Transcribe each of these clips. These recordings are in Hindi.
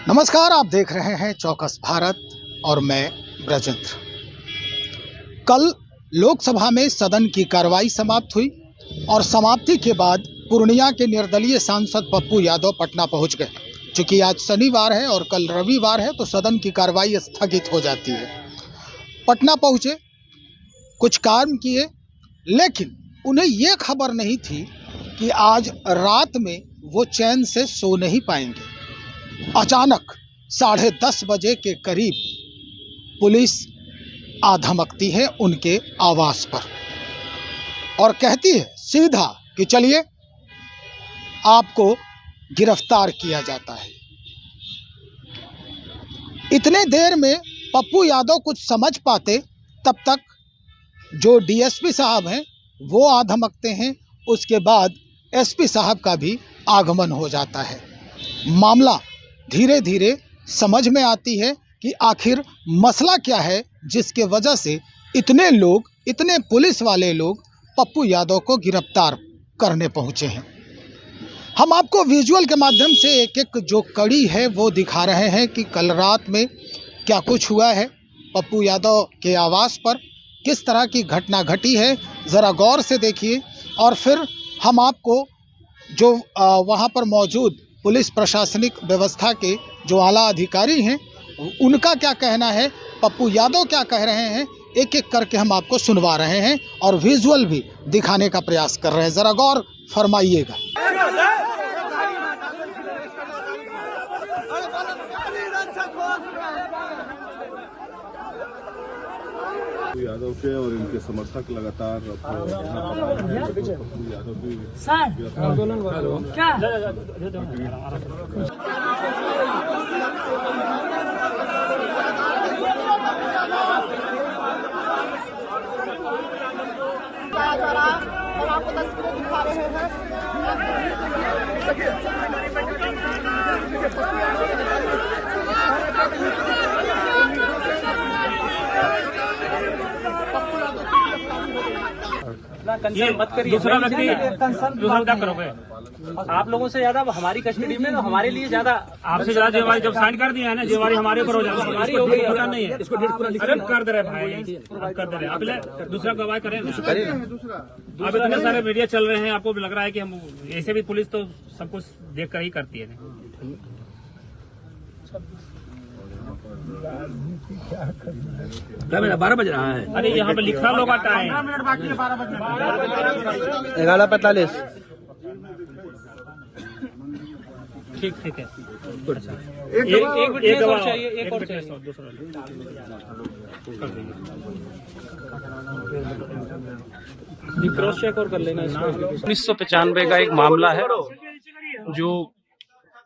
नमस्कार, आप देख रहे हैं चौकस भारत और मैं ब्रजेंद्र। कल लोकसभा में सदन की कार्रवाई समाप्त हुई और समाप्ति के बाद पूर्णिया के निर्दलीय सांसद पप्पू यादव पटना पहुंच गए। चूंकि आज शनिवार है और कल रविवार है तो सदन की कार्रवाई स्थगित हो जाती है। पटना पहुंचे, कुछ काम किए, लेकिन उन्हें ये खबर नहीं थी कि आज रात में वो चैन से सो नहीं पाएंगे। अचानक 10:30 बजे के करीब पुलिस आ धमकती है उनके आवास पर और कहती है सीधा कि चलिए आपको गिरफ्तार किया जाता है। इतने देर में पप्पू यादव कुछ समझ पाते तब तक जो डीएसपी साहब हैं वो आ धमकते हैं। उसके बाद एसपी साहब का भी आगमन हो जाता है। मामला धीरे धीरे समझ में आती है कि आखिर मसला क्या है जिसके वजह से इतने लोग, इतने पुलिस वाले लोग पप्पू यादव को गिरफ्तार करने पहुंचे हैं। हम आपको विजुअल के माध्यम से एक एक जो कड़ी है वो दिखा रहे हैं कि कल रात में क्या कुछ हुआ है, पप्पू यादव के आवास पर किस तरह की घटना घटी है, ज़रा गौर से देखिए। और फिर हम आपको जो वहाँ पर मौजूद पुलिस प्रशासनिक व्यवस्था के जो आला अधिकारी हैं उनका क्या कहना है, पप्पू यादव क्या कह रहे हैं, एक एक करके हम आपको सुनवा रहे हैं और विजुअल भी दिखाने का प्रयास कर रहे हैं। ज़रा गौर फरमाइएगा। यादव के और इनके समर्थक लगातार पप्पू यादव की क्या आपको तस्वीरें दिखा रहे हैं। कंसर्न मत करिए, दूसरा व्यक्ति करोगे आप लोगों से ज्यादा हमारी कस्टडी में, तो हमारे लिए ज्यादा आपसे ज्यादा जिम्मेवारी जब साइन कर दिया है ना, जिम्मेवारी हमारे ऊपर हो जाती है। हमारी हो गई, पता नहीं है इसको अरे कर दे रहे भाई, कर दे रहे। आप दूसरा गवाह करें। अब इतने सारे मीडिया चल रहे हैं, आपको भी लग रहा है कि हम ऐसे भी पुलिस तो सब कुछ देख कर ही करती है। क्या मेरा 12 बज रहा है? अरे यहाँ पे लिखा लोग आता है 11:45। ठीक है। एक और चाहिए, एक और चाहिए, दूसरा क्रॉस चेक और कर लेना। 1995 का एक मामला है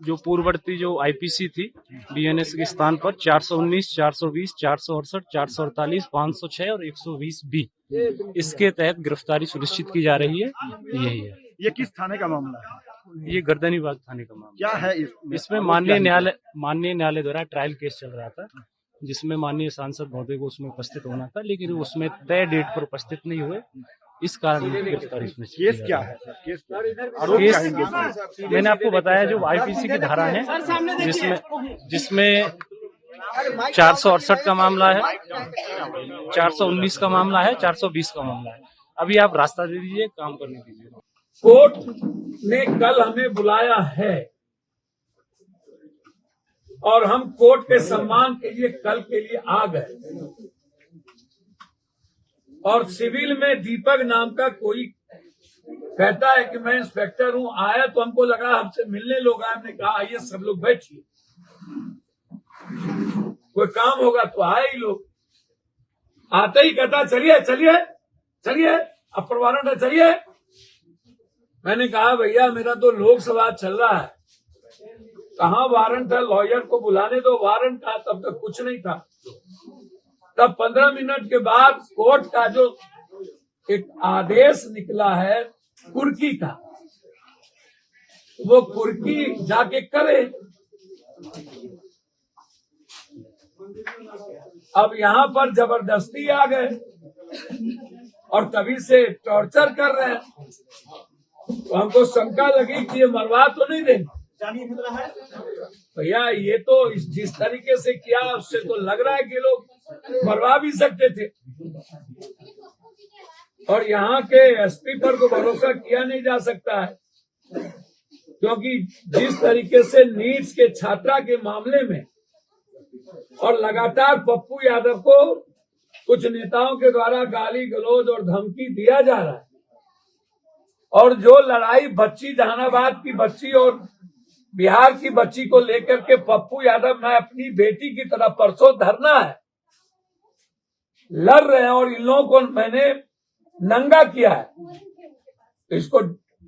जो पूर्ववर्ती जो आईपीसी थी बीएनएस के स्थान पर 419, 420, 468, 448, 506 और 120 बी इसके तहत गिरफ्तारी सुनिश्चित की जा रही है। यही है। ये किस थाने का मामला है? ये गर्दनीबाग थाने का मामला क्या है? इसमें माननीय न्यायालय द्वारा ट्रायल केस चल रहा था, जिसमें माननीय सांसद महोदय को उसमें उपस्थित होना था, लेकिन उसमें तय डेट पर उपस्थित नहीं हुए। इस कारण गिरफ्तारी सुनिश्चित। केस क्या है? केस मैंने आपको बताया जो आईपीसी की धारा है, जिसमें 468 का मामला है, 419 का मामला है, 420 का मामला है। अभी आप रास्ता दे दीजिए, काम करने दीजिए। कोर्ट ने कल हमें बुलाया है और हम कोर्ट के सम्मान के लिए कल के लिए आ गए। और सिविल में दीपक नाम का कोई कहता है कि मैं इंस्पेक्टर हूं, आया तो हमको लगा हमसे मिलने लोग आए। हमने कहा आइए सब लोग बैठिए, कोई काम होगा तो आए ही लोग। आते ही कहता चलिए चलिए चलिए, अपर वारंट है, चलिए। मैंने कहा भैया मेरा तो लोकसभा चल रहा है, कहाँ वारंट है, लॉयर को बुलाने दो। वारंट था तब तक कुछ नहीं था। तब 15 मिनट के बाद कोर्ट का जो एक आदेश निकला है कुर्की का, वो कुर्की जाके करे। अब यहाँ पर जबरदस्ती आ गए और तभी से टॉर्चर कर रहे हैं। तो हमको शंका लगी कि ये मरवा तो नहीं देंगे। भैया ये तो जिस तरीके से किया उससे तो लग रहा है कि लोग मरवा भी सकते थे। और यहाँ के एसपी पर तो भरोसा किया नहीं जा सकता है, क्योंकि जिस तरीके से नीट्स के छात्रा के मामले में और लगातार पप्पू यादव को कुछ नेताओं के द्वारा गाली गलौज और धमकी दिया जा रहा है, और जो लड़ाई बच्ची जहानाबाद की बच्ची और बिहार की बच्ची को लेकर के पप्पू यादव मैं अपनी बेटी की तरह परसों धरना है लड़ रहे हैं, और इन लोगों को मैंने नंगा किया है, इसको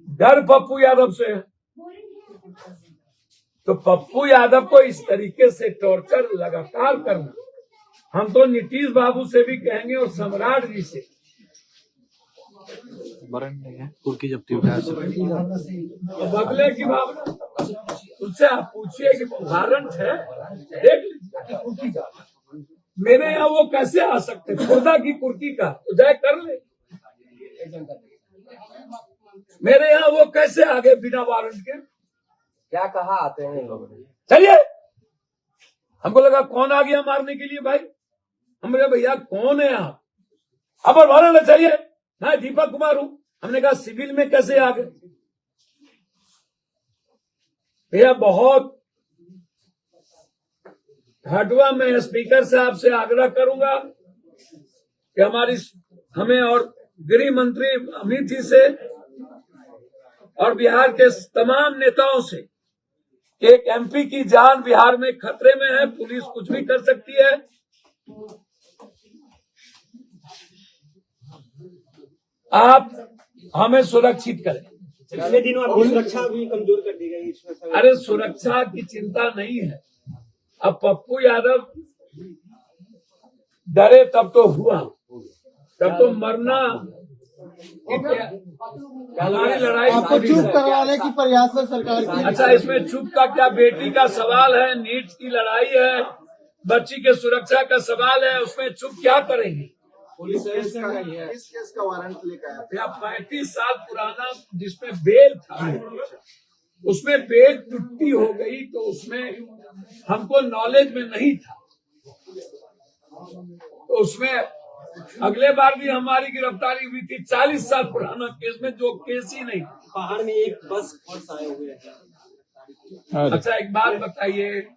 डर पप्पू यादव से है। तो पप्पू यादव को इस तरीके से टॉर्चर लगातार करना, हम तो नीतीश बाबू से भी कहेंगे और सम्राट जी से, कुर्की जब्ती बदले की भावना उनसे आप पूछिए कि वारंट है, देख लीजिए मेरे यहाँ वो कैसे आ सकते, खुदा की कुर्की का तो जाए कर ले, मेरे यहाँ वो कैसे आ गए बिना वारंट के? क्या कहा आते हैं लोग? चलिए, हमको लगा कौन आ गया मारने के लिए भाई, हम बोले भैया कौन है आप, अब वारंट चाहिए, मैं दीपक कुमार हूं, हमने कहा सिविल में कैसे आ गए? भैया बहुत हटवा मैं स्पीकर साहब से आग्रह करूंगा कि हमें और गृह मंत्री अमित जी से और बिहार के तमाम नेताओं से, एक एमपी की जान बिहार में खतरे में है, पुलिस कुछ भी कर सकती है, आप हमें सुरक्षित करें। पिछले दिनों आपकी सुरक्षा भी कमजोर कर दी गई। अरे सुरक्षा की चिंता नहीं है, अब पप्पू यादव डरे तब तो हुआ, तब तो मरना हमारी लड़ाई आपको चुप करवाने की प्रयास है सरकार की। अच्छा, इसमें चुप का क्या? बेटी का सवाल है, नीट की लड़ाई है, बच्ची के सुरक्षा का सवाल है, उसमें चुप क्या करेंगे? पुलिस किस केस का वारंट लेकर आया? 35 साल पुराना जिसमें बेल था, उसमें बेल टुट्टी हो गई, तो उसमें हमको नॉलेज में नहीं था, तो उसमें अगले बार भी हमारी गिरफ्तारी हुई थी 40 साल पुराना केस में, जो केस ही नहीं। पहाड़ में एक बस आए हुए हैं। अच्छा एक बात बताइए,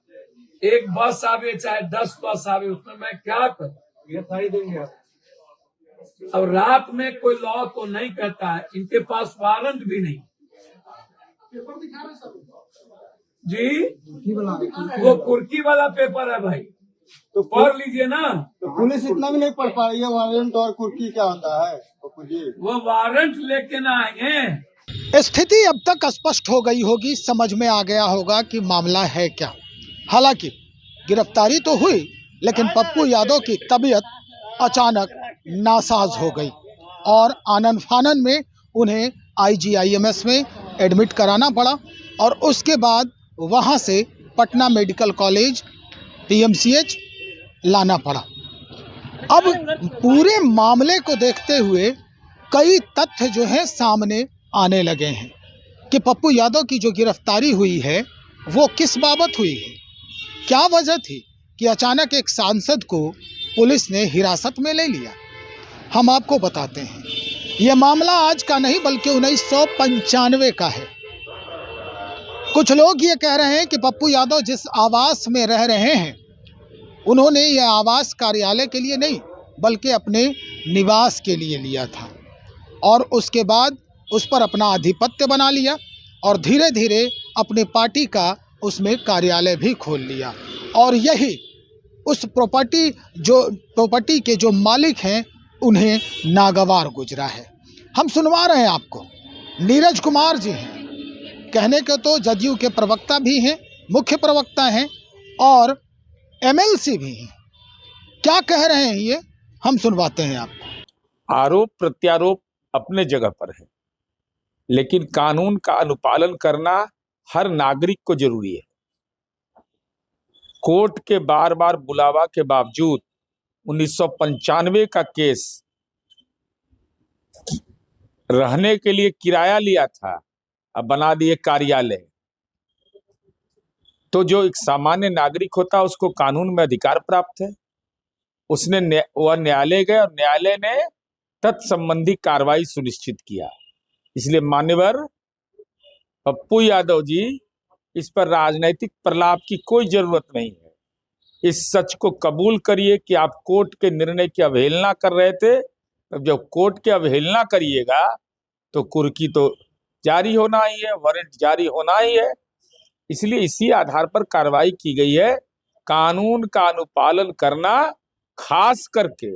एक बस आवे चाहे 10 बस आवे, उसमें मैं क्या करूं? गिरफ्तारी देंगे आप? अब रात में कोई लॉ तो नहीं कहता है, इनके पास वारंट भी नहीं जी, वो कुर्की वाला पेपर है भाई, तो पढ़ लीजिए ना। तो पुलिस इतना भी नहीं पढ़ पा रही है वारंट और कुर्की क्या होता है पप्पू जी? वो वारंट लेके ना आएंगे। स्थिति अब तक स्पष्ट हो गई होगी, समझ में आ गया होगा कि मामला है क्या। हालांकि गिरफ्तारी तो हुई, लेकिन पप्पू यादव की तबीयत अचानक नासाज हो गई और आनन फानन में उन्हें IGIMS में एडमिट कराना पड़ा, और उसके बाद वहां से पटना मेडिकल कॉलेज PMCH लाना पड़ा। अब पूरे मामले को देखते हुए कई तथ्य जो है सामने आने लगे हैं कि पप्पू यादव की जो गिरफ्तारी हुई है वो किस बाबत हुई है, क्या वजह थी कि अचानक एक सांसद को पुलिस ने हिरासत में ले लिया। हम आपको बताते हैं, यह मामला आज का नहीं बल्कि 1995 का है। कुछ लोग ये कह रहे हैं कि पप्पू यादव जिस आवास में रह रहे हैं, उन्होंने यह आवास कार्यालय के लिए नहीं बल्कि अपने निवास के लिए लिया था, और उसके बाद उस पर अपना आधिपत्य बना लिया और धीरे धीरे अपनी पार्टी का उसमें कार्यालय भी खोल लिया, और यही उस प्रॉपर्टी के जो मालिक हैं उन्हें नागवार गुजरा है। हम सुनवा रहे हैं आपको, नीरज कुमार जी हैं, कहने के तो जदयू के प्रवक्ता भी हैं, मुख्य प्रवक्ता हैं और MLC भी हैं। क्या कह रहे हैं ये हम सुनवाते हैं आपको। आरोप प्रत्यारोप अपने जगह पर है, लेकिन कानून का अनुपालन करना हर नागरिक को जरूरी है। कोर्ट के बार बार बुलावा के बावजूद 1995 का केस रहने के लिए किराया लिया था, अब बना दिए कार्यालय। तो जो एक सामान्य नागरिक होता है उसको कानून में अधिकार प्राप्त है। उसने वह न्यायालय गए और न्यायालय ने तत्संबंधी कार्रवाई सुनिश्चित किया। इसलिए मान्यवर पप्पू यादव जी, इस पर राजनीतिक प्रलाप की कोई जरूरत नहीं है। इस सच को कबूल करिए कि आप कोर्ट के निर्णय की अवहेलना कर रहे थे। तब जब कोर्ट की अवहेलना करिएगा तो कुर्की तो जारी होना ही है, वारंट जारी होना ही है। इसलिए इसी आधार पर कार्रवाई की गई है। कानून का अनुपालन करना खास करके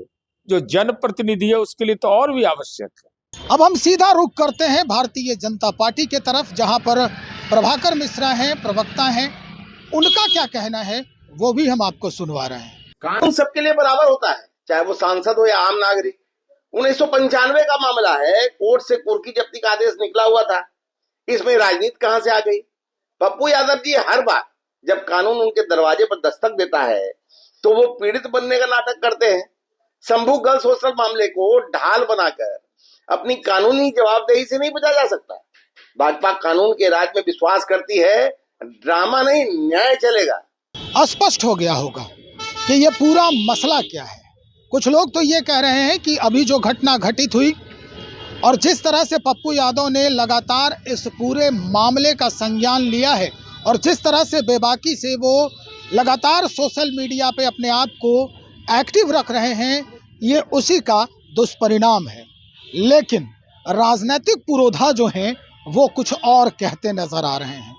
जो जनप्रतिनिधि है उसके लिए तो और भी आवश्यक है। अब हम सीधा रुख करते हैं भारतीय जनता पार्टी के तरफ, जहां पर प्रभाकर मिश्रा हैं, प्रवक्ता हैं। उनका क्या कहना है वो भी हम आपको सुनवा रहे हैं। कानून सबके लिए बराबर होता है, चाहे वो सांसद हो या आम नागरिक। 1995 का मामला है, कोर्ट से कुर्की जब्ती का आदेश निकला हुआ था। इसमें राजनीति कहां से आ गई? पप्पू यादव जी हर बार जब कानून उनके दरवाजे पर दस्तक देता है तो वो पीड़ित बनने का नाटक करते हैं। शंभू गर्ल्स हॉस्टल मामले को ढाल बनाकर अपनी कानूनी जवाबदेही से नहीं बचा जा सकता। भाजपा कानून के राज में विश्वास करती है, ड्रामा नहीं न्याय चलेगा। स्पष्ट हो गया होगा कि ये पूरा मसला क्या है। कुछ लोग तो ये कह रहे हैं कि अभी जो घटना घटित हुई और जिस तरह से पप्पू यादव ने लगातार इस पूरे मामले का संज्ञान लिया है और जिस तरह से बेबाकी से वो लगातार सोशल मीडिया पे अपने आप को एक्टिव रख रहे हैं, ये उसी का दुष्परिणाम है। लेकिन राजनीतिक पुरोधा जो हैं वो कुछ और कहते नजर आ रहे हैं।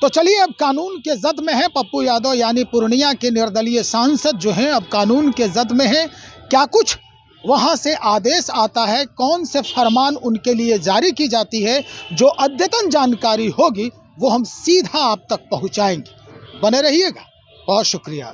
तो चलिए, अब कानून के जद में है पप्पू यादव, यानी पूर्णिया के निर्दलीय सांसद जो हैं अब कानून के जद में हैं। क्या कुछ वहां से आदेश आता है, कौन से फरमान उनके लिए जारी की जाती है, जो अद्यतन जानकारी होगी वो हम सीधा आप तक पहुंचाएंगे। बने रहिएगा। बहुत शुक्रिया।